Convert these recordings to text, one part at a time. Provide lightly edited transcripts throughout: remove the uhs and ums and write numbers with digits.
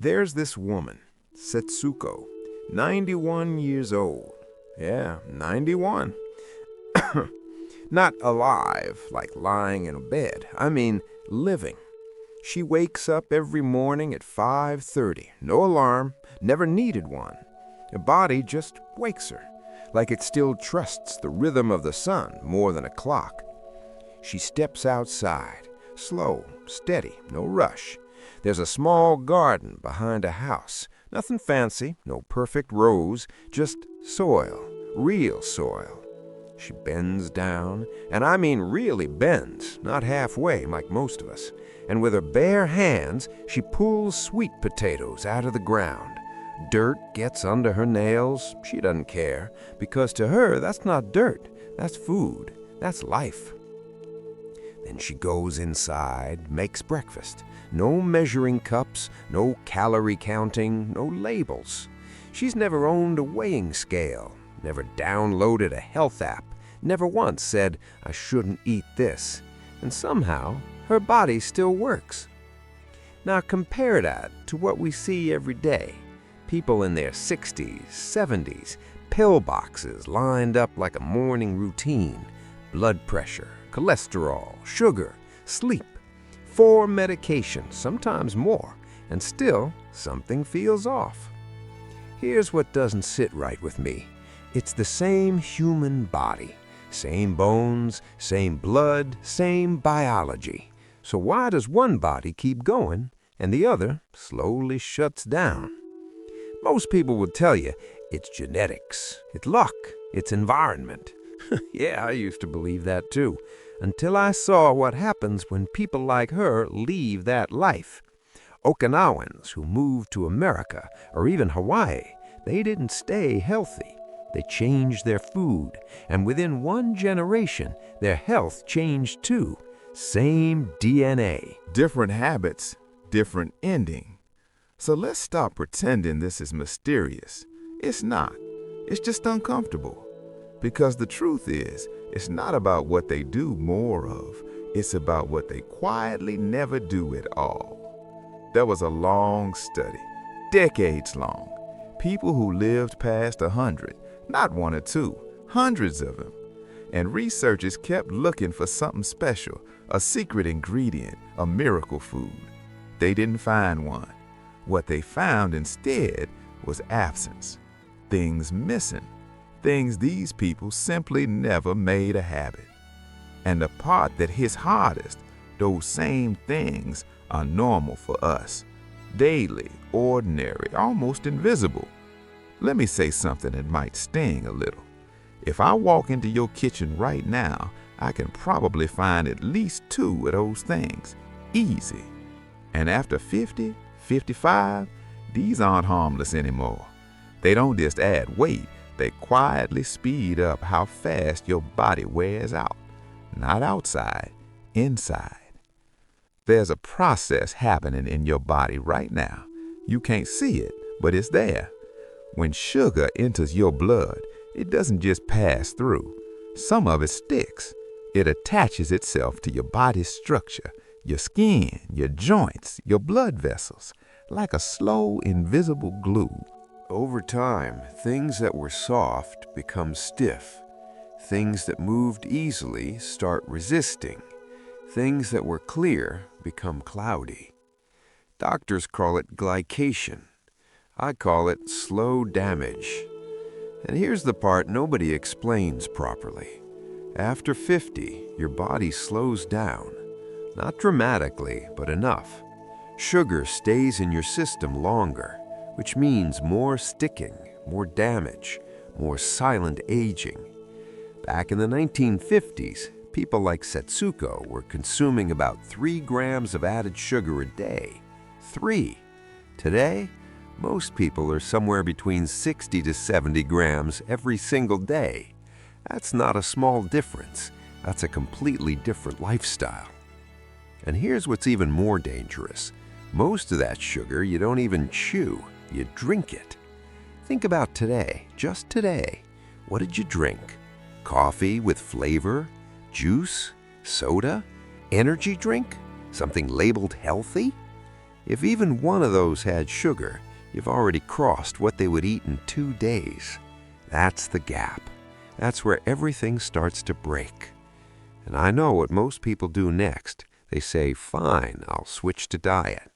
There's this woman, Satsuko, 91 years old. Yeah, 91. Not alive, like lying in a bed. I mean, living. She wakes up every morning at 5:30. No alarm, never needed one. Her body just wakes her, like it still trusts the rhythm of the sun more than a clock. She steps outside, slow, steady, no rush. There's a small garden behind a house. Nothing fancy, no perfect rows, just soil, real soil. She bends down, and I mean really bends, not halfway like most of us. And with her bare hands, she pulls sweet potatoes out of the ground. Dirt gets under her nails. She doesn't care, because to her, that's not dirt. That's food. That's life. Then she goes inside, makes breakfast. No measuring cups, no calorie counting, no labels. She's never owned a weighing scale, never downloaded a health app, never once said, "I shouldn't eat this." And somehow, her body still works. Now compare that to what we see every day. People in their 60s, 70s, pill boxes lined up like a morning routine. Blood pressure, cholesterol, sugar, sleep. 4 medications, sometimes more, and still something feels off. Here's what doesn't sit right with me. It's the same human body, same bones, same blood, same biology. So why does one body keep going and the other slowly shuts down? Most people would tell you it's genetics, it's luck, it's environment. Yeah, I used to believe that too, until I saw what happens when people like her leave that life. Okinawans who moved to America or even Hawaii, they didn't stay healthy. They changed their food, and within 1 generation, their health changed too. Same DNA. Different habits, different ending. So let's stop pretending this is mysterious. It's not. It's just uncomfortable. Because the truth is, it's not about what they do more of. It's about what they quietly never do at all. There was a long study, decades long. People who lived past 100, not 1 or 2, hundreds of them. And researchers kept looking for something special, a secret ingredient, a miracle food. They didn't find one. What they found instead was absence, things missing, things these people simply never made a habit. And the part that hits hardest, those same things are normal for us, daily, ordinary, almost invisible. Let me say something that might sting a little. If I walk into your kitchen right now, I can probably find at least 2 of those things, easy. And after 50, 55, these aren't harmless anymore. They don't just add weight, they quietly speed up how fast your body wears out. Not outside, inside. There's a process happening in your body right now. You can't see it, but it's there. When sugar enters your blood, it doesn't just pass through. Some of it sticks. It attaches itself to your body's structure, your skin, your joints, your blood vessels, like a slow, invisible glue. Over time, things that were soft become stiff. Things that moved easily start resisting. Things that were clear become cloudy. Doctors call it glycation. I call it slow damage. And here's the part nobody explains properly. After 50, your body slows down. Not dramatically, but enough. Sugar stays in your system longer, which means more sticking, more damage, more silent aging. Back in the 1950s, people like Satsuko were consuming about 3 grams of added sugar a day. 3. Today, most people are somewhere between 60 to 70 grams every single day. That's not a small difference. That's a completely different lifestyle. And here's what's even more dangerous. Most of that sugar you don't even chew, you drink it. Think about today, just today. What did you drink? Coffee with flavor? Juice? Soda? Energy drink? Something labeled healthy? If even one of those had sugar, you've already crossed what they would eat in 2 days. That's the gap. That's where everything starts to break. And I know what most people do next. They say, fine, I'll switch to diet.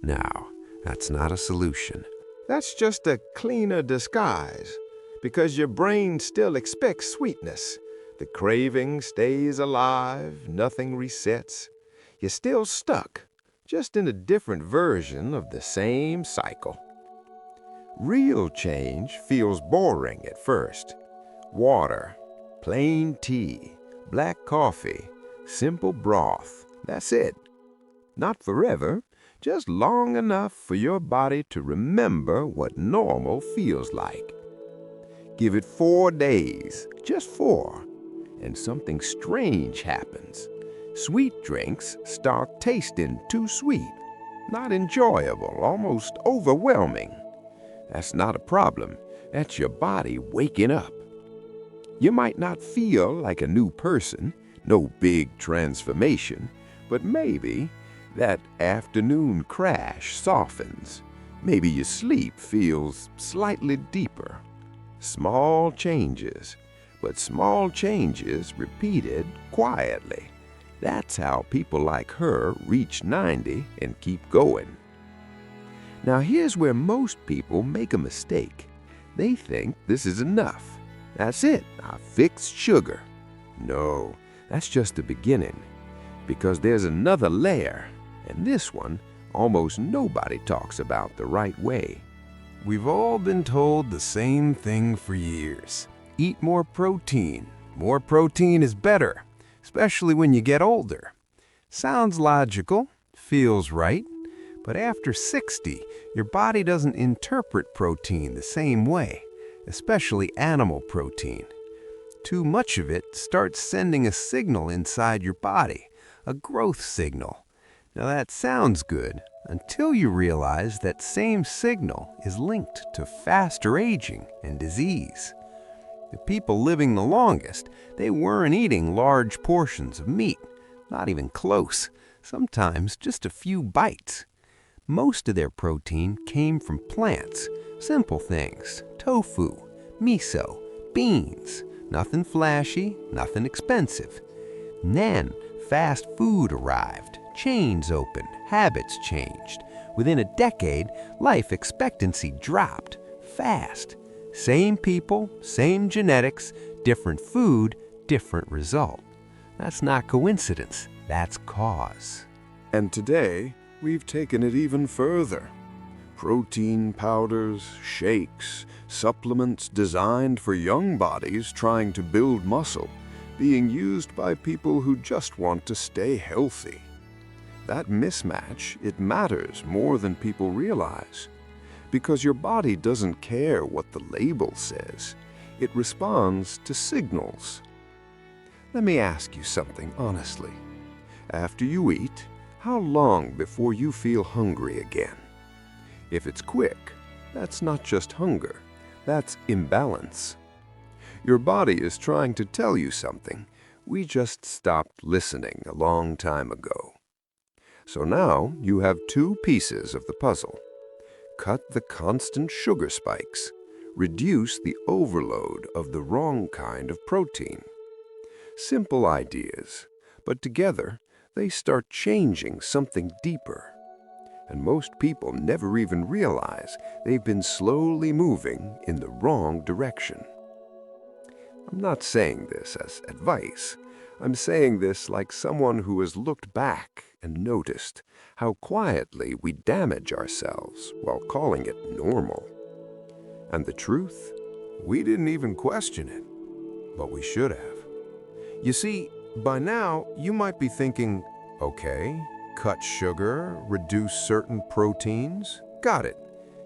No, that's not a solution. That's just a cleaner disguise, because your brain still expects sweetness. The craving stays alive, nothing resets. You're still stuck, just in a different version of the same cycle. Real change feels boring at first. Water, plain tea, black coffee, simple broth, that's it. Not forever, just long enough for your body to remember what normal feels like. Give it 4 days, just 4, and something strange happens. Sweet drinks start tasting too sweet, not enjoyable, almost overwhelming. That's not a problem. That's your body waking up. You might not feel like a new person, no big transformation, but maybe that afternoon crash softens. Maybe your sleep feels slightly deeper. Small changes, but small changes repeated quietly. That's how people like her reach 90 and keep going. Now here's where most people make a mistake. They think this is enough. That's it, I fixed sugar. No, that's just the beginning, because there's another layer, and this one almost nobody talks about the right way. We've all been told the same thing for years. Eat more protein. More protein is better, especially when you get older. Sounds logical, feels right, but after 60, your body doesn't interpret protein the same way, especially animal protein. Too much of it starts sending a signal inside your body, a growth signal. Now that sounds good until you realize that same signal is linked to faster aging and disease. The people living the longest, they weren't eating large portions of meat, not even close, sometimes just a few bites. Most of their protein came from plants, simple things, tofu, miso, beans, nothing flashy, nothing expensive. And then fast food arrived, chains opened, habits changed. Within a decade, life expectancy dropped fast. Same people, same genetics, different food, different result. That's not coincidence, that's cause. And today, we've taken it even further. Protein powders, shakes, supplements designed for young bodies trying to build muscle, being used by people who just want to stay healthy. That mismatch, it matters more than people realize, because your body doesn't care what the label says. It responds to signals. Let me ask you something honestly. After you eat, how long before you feel hungry again? If it's quick, that's not just hunger, that's imbalance. Your body is trying to tell you something. We just stopped listening a long time ago. So now you have 2 pieces of the puzzle. Cut the constant sugar spikes. Reduce the overload of the wrong kind of protein. Simple ideas, but together they start changing something deeper. And most people never even realize they've been slowly moving in the wrong direction. I'm not saying this as advice. I'm saying this like someone who has looked back and noticed how quietly we damage ourselves while calling it normal. And the truth? We didn't even question it, but we should have. You see, by now you might be thinking, okay, cut sugar, reduce certain proteins, got it.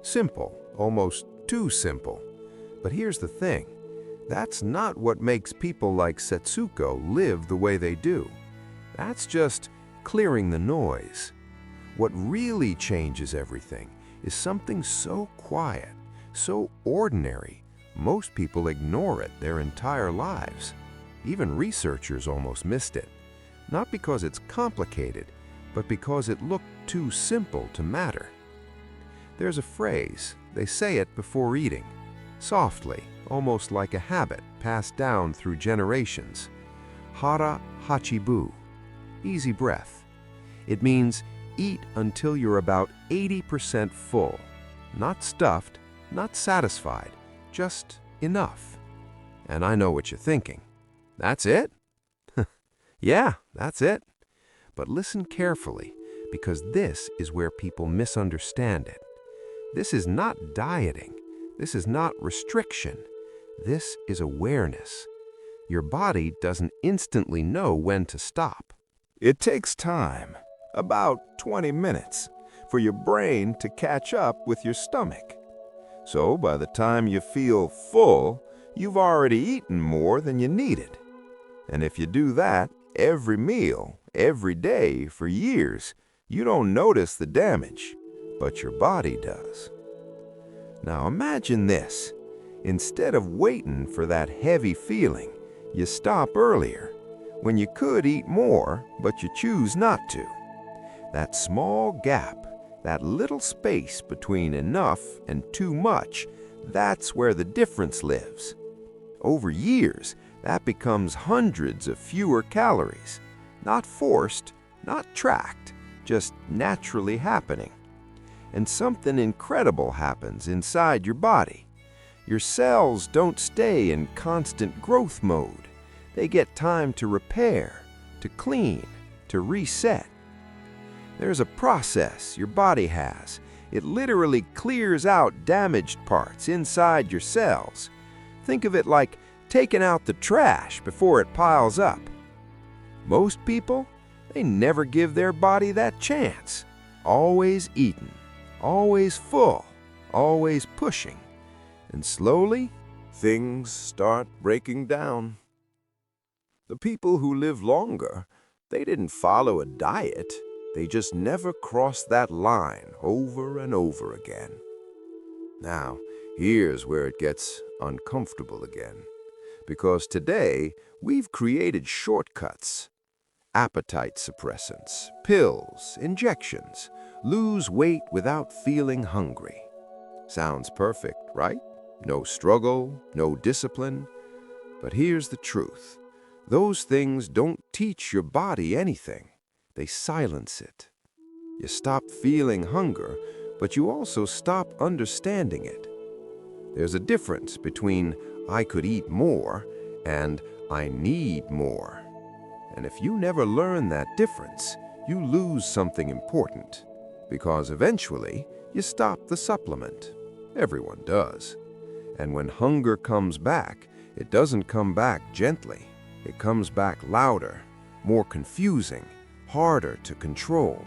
Simple, almost too simple. But here's the thing. That's not what makes people like Satsuko live the way they do. That's just clearing the noise. What really changes everything is something so quiet, so ordinary, most people ignore it their entire lives. Even researchers almost missed it. Not because it's complicated, but because it looked too simple to matter. There's a phrase, they say it before eating, softly, almost like a habit passed down through generations. Hara hachibu, easy breath. It means eat until you're about 80% full, not stuffed, not satisfied, just enough. And I know what you're thinking. That's it? Yeah, that's it. But listen carefully, because this is where people misunderstand it. This is not dieting. This is not restriction. This is awareness. Your body doesn't instantly know when to stop. It takes time, about 20 minutes, for your brain to catch up with your stomach. So by the time you feel full, you've already eaten more than you needed. And if you do that every meal, every day for years, you don't notice the damage, but your body does. Now imagine this. Instead of waiting for that heavy feeling, you stop earlier, when you could eat more, but you choose not to. That small gap, that little space between enough and too much, that's where the difference lives. Over years, that becomes hundreds of fewer calories, not forced, not tracked, just naturally happening. And something incredible happens inside your body. Your cells don't stay in constant growth mode. They get time to repair, to clean, to reset. There's a process your body has. It literally clears out damaged parts inside your cells. Think of it like taking out the trash before it piles up. Most people, they never give their body that chance. Always eating, always full, always pushing. And slowly, things start breaking down. The people who live longer, they didn't follow a diet. They just never crossed that line over and over again. Now, here's where it gets uncomfortable again. Because today, we've created shortcuts. Appetite suppressants, pills, injections, lose weight without feeling hungry. Sounds perfect, right? No struggle, no discipline. But here's the truth. Those things don't teach your body anything. They silence it. You stop feeling hunger, but you also stop understanding it. There's a difference between I could eat more and I need more. And if you never learn that difference, you lose something important, because eventually you stop the supplement. Everyone does. And when hunger comes back, it doesn't come back gently. It comes back louder, more confusing, harder to control.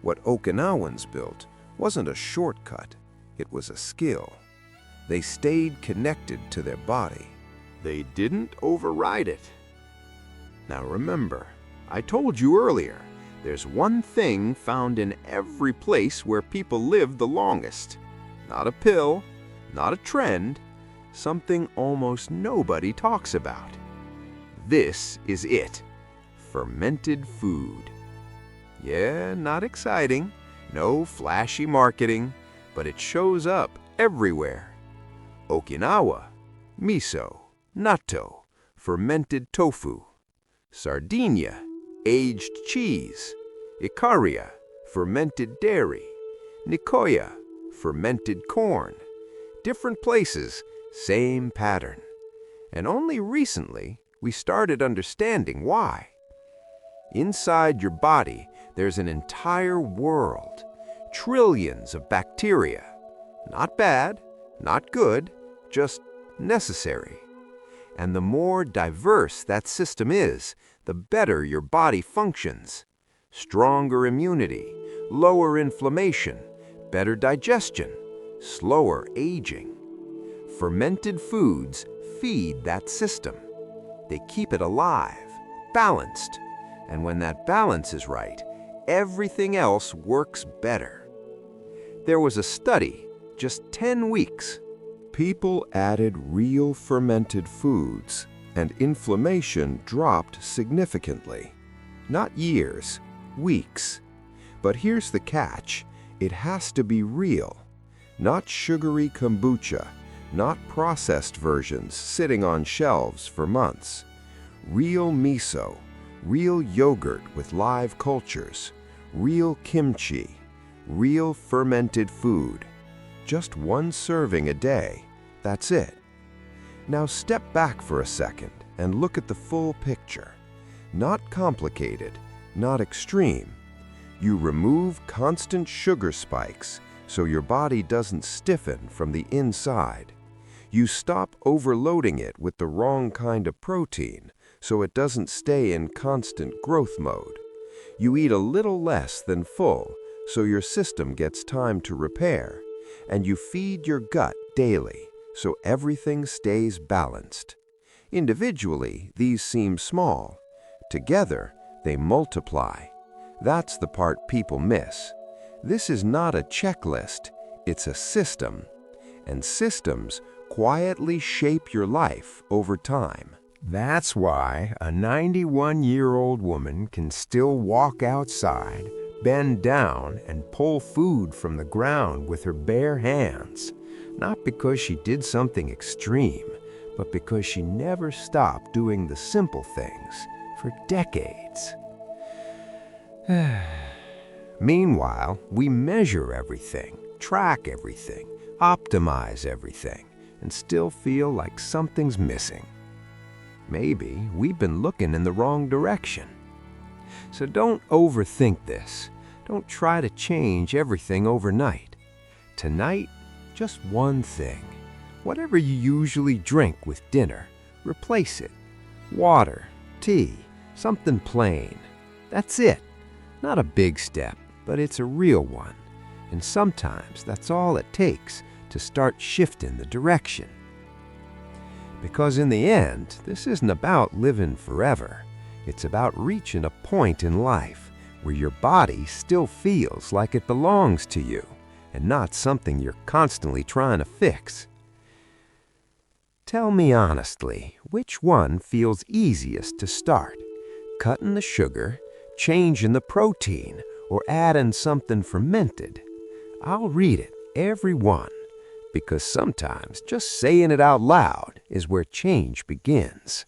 What Okinawans built wasn't a shortcut, it was a skill. They stayed connected to their body. They didn't override it. Now remember, I told you earlier, there's one thing found in every place where people live the longest. Not a pill, not a trend, something almost nobody talks about. This is it. Fermented food. Yeah, not exciting, no flashy marketing, but it shows up everywhere. Okinawa, miso, natto, fermented tofu. Sardinia, aged cheese. Ikaria, fermented dairy. Nicoya, fermented corn. Different places, same pattern. And only recently, we started understanding why. Inside your body, there's an entire world, trillions of bacteria. Not bad, not good, just necessary. And the more diverse that system is, the better your body functions. Stronger immunity, lower inflammation, better digestion, slower aging. Fermented foods feed that system. They keep it alive, balanced. And when that balance is right, everything else works better. There was a study, just 10 weeks. People added real fermented foods, and inflammation dropped significantly. Not years, weeks. But here's the catch. It has to be real. Not sugary kombucha, not processed versions sitting on shelves for months. Real miso, real yogurt with live cultures, real kimchi, real fermented food. Just one serving a day. That's it. Now step back for a second and look at the full picture. Not complicated, not extreme. You remove constant sugar spikes so your body doesn't stiffen from the inside. You stop overloading it with the wrong kind of protein so it doesn't stay in constant growth mode. You eat a little less than full so your system gets time to repair, and you feed your gut daily so everything stays balanced. Individually, these seem small. Together, they multiply. That's the part people miss. This is not a checklist, it's a system. And systems quietly shape your life over time. That's why a 91-year-old woman can still walk outside, bend down, and pull food from the ground with her bare hands. Not because she did something extreme, but because she never stopped doing the simple things for decades. Meanwhile, we measure everything, track everything, optimize everything, and still feel like something's missing. Maybe we've been looking in the wrong direction. So don't overthink this. Don't try to change everything overnight. Tonight, just one thing. Whatever you usually drink with dinner, replace it. Water, tea, something plain. That's it. Not a big step, but it's a real one. And sometimes that's all it takes to start shifting the direction. Because in the end, this isn't about living forever. It's about reaching a point in life where your body still feels like it belongs to you and not something you're constantly trying to fix. Tell me honestly, which one feels easiest to start? Cutting the sugar, changing the protein, or adding something fermented? I'll read it, every one, because sometimes just saying it out loud is where change begins.